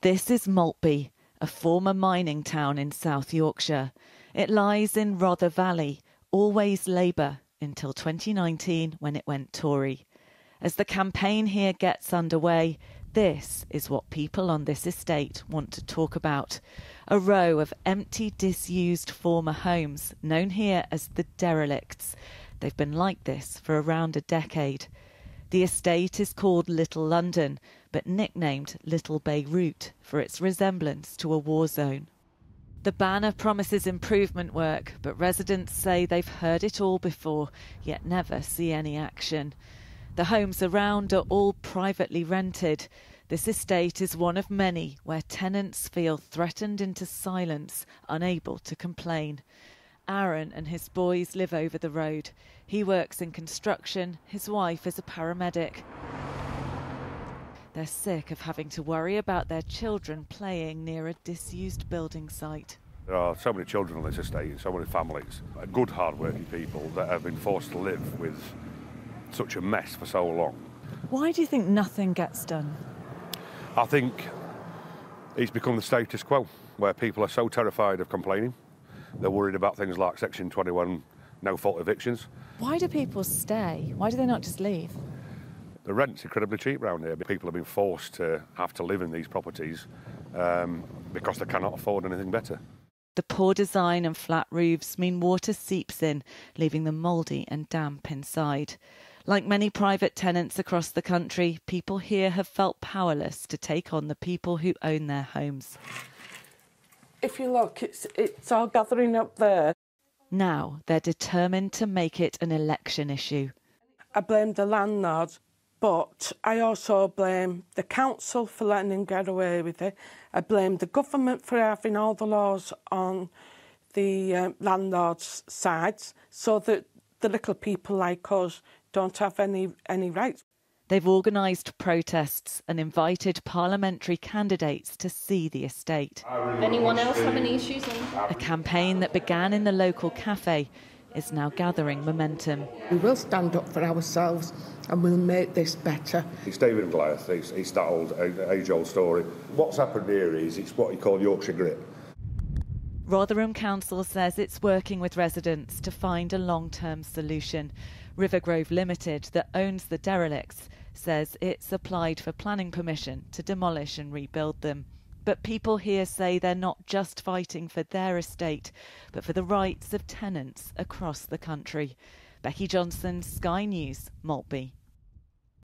This is Maltby, a former mining town in South Yorkshire. It lies in Rother Valley, always Labour, until 2019 when it went Tory. As the campaign here gets underway, this is what people on this estate want to talk about. A row of empty, disused former homes, known here as the derelicts. They've been like this for around a decade. The estate is called Little London, but nicknamed Little Beirut for its resemblance to a war zone. The banner promises improvement work, but residents say they've heard it all before, yet never see any action. The homes around are all privately rented. This estate is one of many where tenants feel threatened into silence, unable to complain. Aaron and his boys live over the road. He works in construction, his wife is a paramedic. They're sick of having to worry about their children playing near a disused building site. There are so many children on this estate, so many families, good hard-working people that have been forced to live with such a mess for so long. Why do you think nothing gets done? I think it's become the status quo, where people are so terrified of complaining. They're worried about things like Section 21 no-fault evictions. Why do people stay? Why do they not just leave? The rent's incredibly cheap around here. People have been forced to have to live in these properties because they cannot afford anything better. The poor design and flat roofs mean water seeps in, leaving them mouldy and damp inside. Like many private tenants across the country, people here have felt powerless to take on the people who own their homes. If you look, it's all gathering up there. Now they're determined to make it an election issue. I blame the landlord, but I also blame the council for letting him get away with it. I blame the government for having all the laws on the landlord's sides so that the little people like us don't have any rights. They've organised protests and invited parliamentary candidates to see the estate. Anyone else have any issues? A campaign that began in the local cafe is now gathering momentum. We will stand up for ourselves and we'll make this better. It's David and Goliath, it's that old, age-old story. What's happened here is it's what you call Yorkshire grit. Rotherham Council says it's working with residents to find a long-term solution. Rivergrove Limited, that owns the derelicts, says it's applied for planning permission to demolish and rebuild them. But people here say they're not just fighting for their estate, but for the rights of tenants across the country. Becky Johnson, Sky News, Maltby.